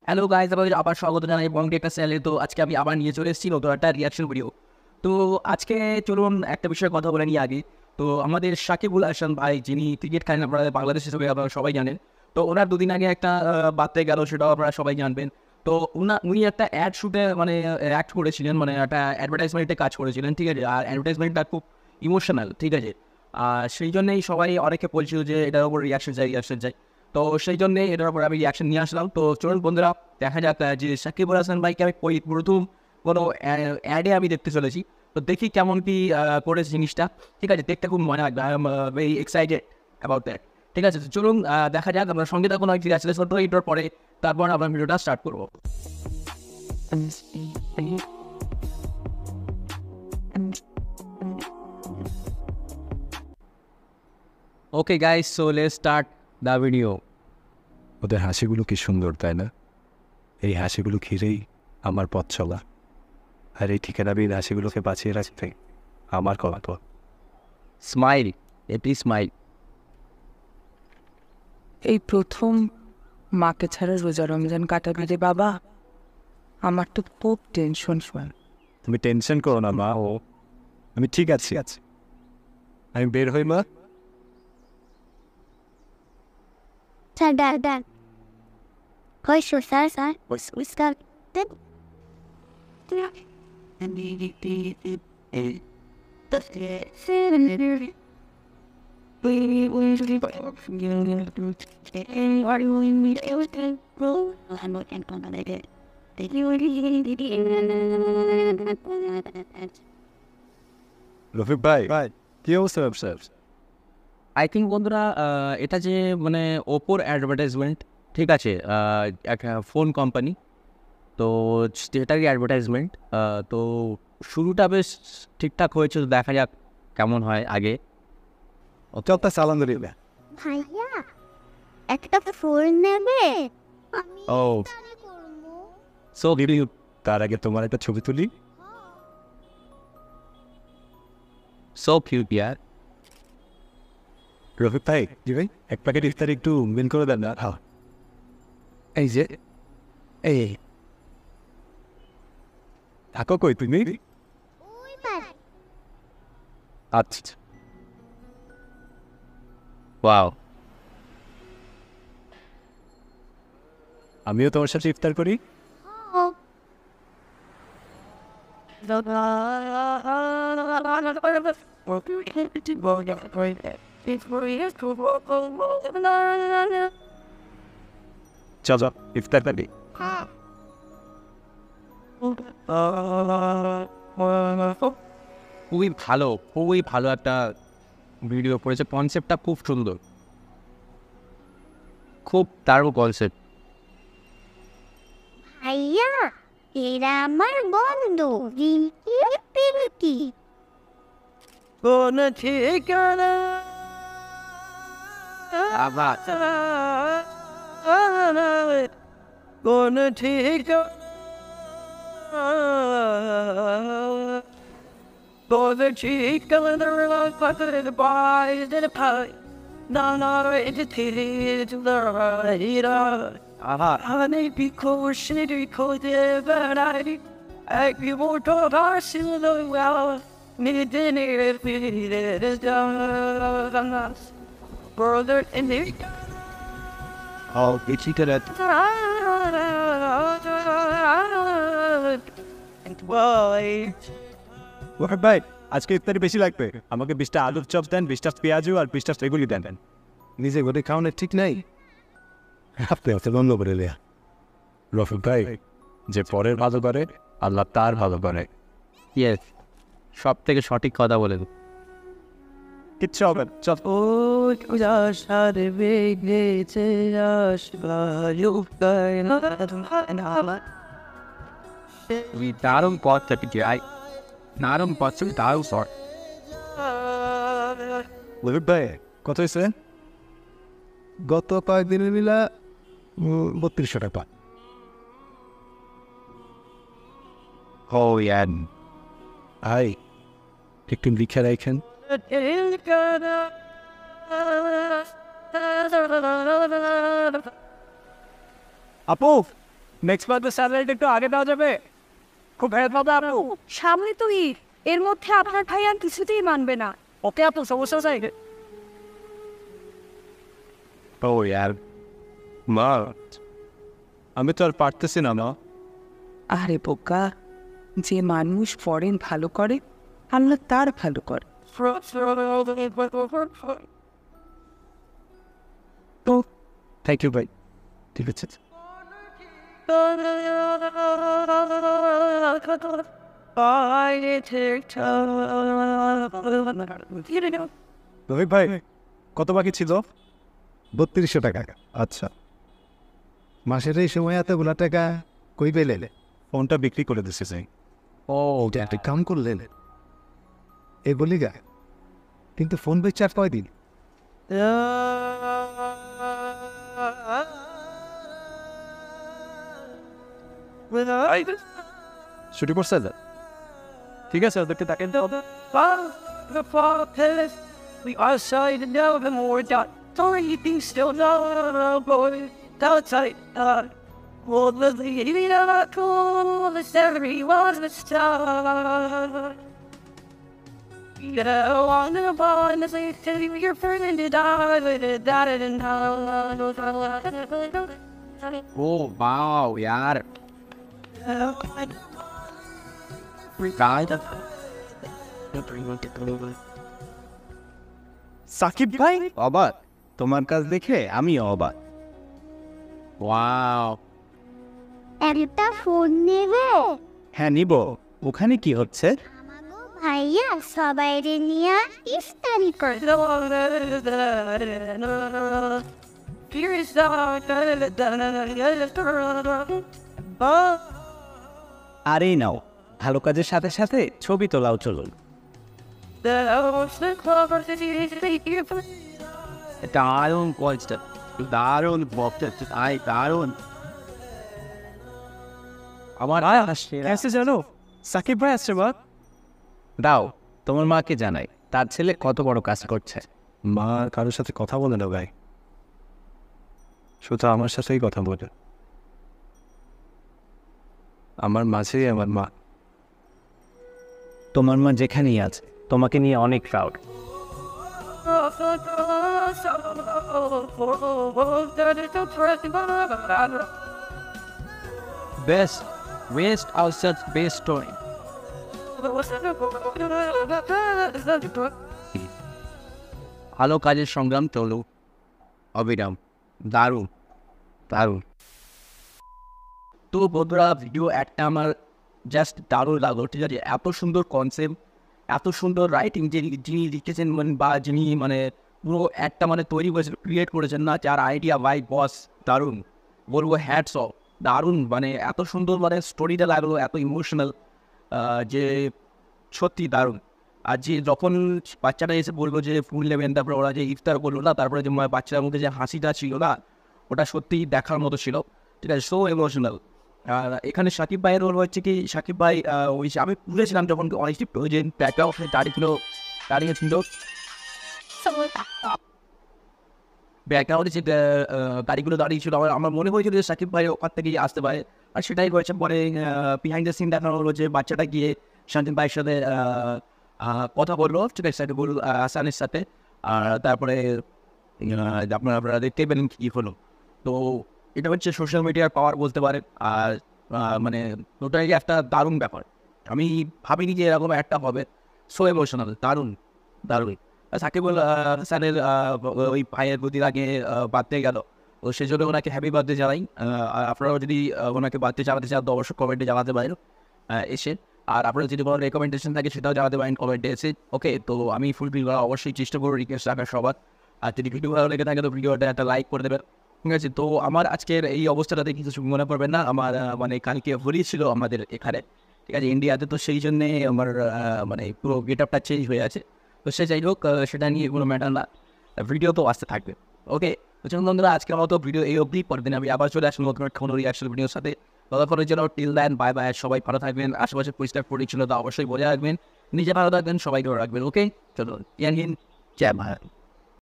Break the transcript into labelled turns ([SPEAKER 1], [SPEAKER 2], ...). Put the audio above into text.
[SPEAKER 1] Hello guys, আপনাদের আবার স্বাগত জানাই বঙ্গে একটা চ্যানেলে। তো আজকে আমি আবার নিয়ে চলে এসেছি নতুন একটা রিয়াকশন ভিডিও। তো আজকে চলুন একটা বিষয়ে কথা বলে নিই আগে। তো আমাদের সাকিবুল হাসান ভাই, যিনি ক্রিকেট খেলেন আপনারা বাংলাদেশ হিসেবে আপনারা সবাই জানেন। তো ওনার দুদিন আগে একটা বার্থডে গেল, সেটাও আপনারা সবাই জানবেন। তো উনি একটা অ্যাড শ্যুটে মানে অ্যাক্ট করেছিলেন, মানে একটা অ্যাডভার্টাইজমেন্টে কাজ করেছিলেন, ঠিক আছে। আর অ্যাডভার্টাইজমেন্টটা খুব ইমোশনাল, ঠিক আছে। আর সেই জন্যেই সবাই অনেকে বলছিল যে এটার উপর রিয়াকশন চাই। তো সেই জন্যে এটার উপর আমি রিয়াকশন নিয়ে আসলাম। তো চলুন বন্ধুরা, দেখা যাক যে সাকিবুল হাসান ভাইকে আমি প্রথম কোনো অ্যাডে আমি দেখতে চলেছি। তো দেখি কেমন কি করেছে জিনিসটা, ঠিক আছে। দেখতে খুব মজা লাগবে, I am very excited about that, ঠিক আছে। তো চলুন দেখা যাক, আমরা সঙ্গে থাকুন। আমি রিয়াকশন করতে এটার পরে তারপর আমরা ভিডিওটা স্টার্ট করবো। Okay guys, so let's start the video.
[SPEAKER 2] ওদের হাসিগুলো কি সুন্দর, তাই না? এই হাসিগুলো ঘিরেই আমার পথ চলা, আর এই ঠিকানাবিহীন হাসিগুলোকে বাঁচিয়ে রাখতে আমার কত।
[SPEAKER 1] স্মাইল, এটি স্মাইল।
[SPEAKER 3] এই প্রথম মাকে ছাড়া রোজা রমজান কাটাবি রে বাবা। আমার তো খুব টেনশন হয়।
[SPEAKER 2] তুমি টেনশন করো না মা, আমি ঠিক আছি। আমি বের হই মা।
[SPEAKER 4] Dad. Where's your sir? What's that?
[SPEAKER 2] Rafiq ভাই, কি অবস্থা ব্যবসার?
[SPEAKER 1] আই থিঙ্ক বন্ধুরা, এটা যে মানে ওপোর অ্যাডভার্টাইজমেন্ট, ঠিক আছে, একটা ফোন কোম্পানি। তো সেটারই অ্যাডভার্টাইজমেন্ট। তো শুরুটা বেশ ঠিকঠাক হয়েছে, তো দেখা যাক কেমন হয় আগে।
[SPEAKER 2] চলতে সালাম দিলে।
[SPEAKER 4] ভাইয়া একটা ফোন নেবে? আমি
[SPEAKER 2] ও
[SPEAKER 4] তাহলে করবো।
[SPEAKER 1] সো
[SPEAKER 2] তার আগে তোমার একটা ছবি তুলি।
[SPEAKER 1] কিউট ইয়ার।
[SPEAKER 2] রফিক ভাই, জি ভাই, এক প্যাকেট ইফতার একটু বিল করে দেন না। হ্যাঁ, এই যে এই থাকো কই তুমি?
[SPEAKER 4] ওই পারে।
[SPEAKER 2] আচ্ছা,
[SPEAKER 1] ওয়াও,
[SPEAKER 2] আমিও তোমার সাথে ইফতার করি।
[SPEAKER 4] ও
[SPEAKER 2] চলো ইফতার করি।
[SPEAKER 1] খুবই ভালো একটা ভিডিও করেছে। কনসেপ্টটা খুব সুন্দর, খুব দারুণ কনসেপ্ট।
[SPEAKER 4] ভাইয়া এরা আমার বন্ধু রিঙ্কি পিঙ্কি।
[SPEAKER 3] কোন ঠিকানা
[SPEAKER 1] আবার
[SPEAKER 3] কোন ঠিকানা কোন ঠিকানা পাথরের বাইরে পাই নানা আমি বিকোষে রিখোতে বেড়াই এক মোটো ভাসিল নিদিনের ফিরে brother in the
[SPEAKER 2] ইচ্ছি করে ভাই, আজকে ইফতারি বেশি লাগবে। আমাকে 20টা আলুর চপ দেন, 20টা পেঁয়াজু আর 20টা সেগুলি দেন। নিজে করে খাওয়ানোর ঠিক নাই, আপনি হচ্ছে বন্ধ করে দেয়া। রফিক ভাই, যে পরের ভালো করে আল্লাহ তার ভালো করে।
[SPEAKER 1] ইয়েস, সব থেকে সঠিক কথা বলেন।
[SPEAKER 2] কিচ্ছু হবে না, চল।
[SPEAKER 3] ও আশার বেগেছে
[SPEAKER 1] তুমি দারুণ পথ চাপিয়ে দারুণ পথ চাপি, দারুণ শর্ট।
[SPEAKER 2] রফিক ভাই, কত হয়েছে? গত কয়েকদিনে মিলা 3200 টাকা।
[SPEAKER 1] ও ইয়ার,
[SPEAKER 2] ভাই একটু লিখে রাখেন। আপু নেক্সট মান্থের স্যালারিটা একটু আগে দেওয়া যাবে? খুব হেল্প হবে আপু।
[SPEAKER 3] সামনে তো ঈদ, এর মধ্যে আপনার ভাই আর কিছুতেই মানবে না।
[SPEAKER 2] ওকে আপু, সমস্যা চাই। ও ইয়ার মা, আমি তো আর পারতেছি না।
[SPEAKER 3] আরে বোকা, যে মানুষ ফরেন ভালো করে আল্লাহ তার ভালো করে।
[SPEAKER 2] তো থ্যাংক ইউ ভাই, ঠিক আছে। রফিক ভাই, কত বাকি ছিল?
[SPEAKER 5] 3200 টাকা। আচ্ছা, মাসের এই সময় এতগুলা টাকা কই পেলে?
[SPEAKER 2] ফোনটা বিক্রি করে দিছে যাই।
[SPEAKER 1] ও
[SPEAKER 5] একটা কাম করলেন এগুলি গা, কিন্তু ফোন বেচে আর কয়দিন?
[SPEAKER 2] ছুটি পড়ছে যা, ঠিক আছে, ওদেরকে তাকে দাও।
[SPEAKER 6] We are side and now the more done. Sorry, you think still no, boy. Outside, well, the cool, the salary was the star. Yeah, on the bond, as I tell you, your friend and die, but it died and
[SPEAKER 1] ও বাও ইয়ার
[SPEAKER 2] সাকিব ভাই অবাক, তোমার কাজ দেখে আমি অবাক।
[SPEAKER 1] Wow,
[SPEAKER 4] একটা phone নেবে?
[SPEAKER 2] হ্যাঁ নিব। ওখানে কি হচ্ছে?
[SPEAKER 4] আমাগো ভাইয়া সবাই রে নিয়ে ইফতারি করে।
[SPEAKER 2] আরে নাও, ভালো কাজের সাথে সাথে ছবি তোলাও চলুন।
[SPEAKER 1] দারুণ কলসটা, দারুণ বক্তা, আই দারুণ। আমার
[SPEAKER 2] কেসে জানো সাকিব ভাই আসছে? মা দাও, তোমার মাকে জানাই তার ছেলে কত বড় কাজ করছে।
[SPEAKER 5] মা কারোর সাথে কথা বলে না ভাই, শুধু আমার সাথেই কথা বলে। আমার মাঝেই আমার মা।
[SPEAKER 2] তোমার মা যেখানেই আছে তোমাকে নিয়ে অনেক proud.
[SPEAKER 1] Best West outside best story. ভালো কাজের সংগ্রাম চলো অবিরাম। দারুণ দারুণ। তো বন্ধুরা, ভিডিও একটা আমার জাস্ট দারুণ লাগলো, ঠিক আছে? এত সুন্দর কনসেপ্ট, এত সুন্দর রাইটিং যিনি লিখেছেন, মানে বা যিনি মানে পুরো একটা মানে তৈরি করেছেন, ক্রিয়েট করেছেন না, যার আইডিয়া বাই বস, দারুণ বলবো, হ্যাটস অফ। দারুণ, মানে এত সুন্দর মানে স্টোরিটা লাগলো, এত ইমোশনাল যে সত্যি দারুণ। আর যে যখন বাচ্চাটা এসে বললো যে ফুল নেবেন, তারপরে ওরা যে ইফতার করলো না, তারপরে যে বাচ্চার মধ্যে যে হাসিটা ছিল না, ওটা সত্যিই দেখার মতো ছিল, ঠিক আছে? So emotional. আর এখানে সাকিব ভাইয়ের রোল হচ্ছে কি, সাকিব ভাই ওই আমি ভুলেছিলাম যখন অনেকটি ওই যে ব্যাকগ্রাউন্ডে দাঁড়িয়েছিল ব্যাকগ্রাউন্ডে যে গাড়িগুলো দাঁড়িয়েছিল, আমার মনে হয়েছিল যে সাকিব ভাই ওখান থেকেই আসতে পারে, আর সেটাই হয়েছে। পরে বিহাইন্ড দ্য সিন দেখানো হলো যে বাচ্চাটা গিয়ে শান্তিন ভাইয়ের সাথে কথা বললো, ঠিক আছে, বলল আসানের সাথে। আর তারপরে আপনারা দেখতে পেলেন কী হলো। তো এটা হচ্ছে সোশ্যাল মিডিয়ার পাওয়ার বলতে পারেন। আর মানে ওটাই একটা দারুণ ব্যাপার, আমি ভাবিনি যে এরকম একটা হবে। সো ইমোশনাল, দারুণ দারুণ। সাকিব স্যারের ওই ভাইয়ের প্রতি আগে বার্থডে গেল, তো সেই জন্য ওনাকে হ্যাপি বার্থডে জানাই। আপনারাও যদি ওনাকে বার্থডে জানাতে চান তো অবশ্যই কমেন্টে জানাতে পারেন এসে। আর আপনারা যদি কোনো রেকমেন্ডেশন থাকে সেটাও জানাতে পারেন কমেন্টে এসে। ওকে, তো আমি ফুলফিল করা অবশ্যই চেষ্টা করবো, রিকোয়েস্ট রাখার সবার। আর যদি ভিডিও ভালো লেগে থাকে তো ভিডিওটা একটা লাইক করে দেবেন, ঠিক আছে? তো আমার আজকের এই অবস্থাটাতে কিছু মনে করবেন না, আমার মানে কালকে হোলি ছিল আমাদের এখানে, ঠিক আছে, ইন্ডিয়াতে। তো সেই জন্যে আমার মানে পুরো গেট আপটা চেঞ্জ হয়ে আছে। তো সে যাই হোক, সেটা নিয়ে কোনো ম্যাটার না, ভিডিও তো আসতে থাকবে। ওকে, তো চলুন বন্ধুরা, আজকের মতো ভিডিও এই অবধি। পরের দিন আমি আবার চলে আসবো নতুন কোনো রিয়াকশন ভিডিওর সাথে। ততক্ষণের জন্য টিল দেন, বাই বাই। সবাই ভালো থাকবেন, আশেপাশে পরিষ্কার পরিচ্ছন্নতা অবশ্যই বজায় রাখবেন, নিজে ভালো থাকবেন, সবাইকেও রাখবেন। ওকে, চলুন, জয় হিন্দ, জয় ভারত।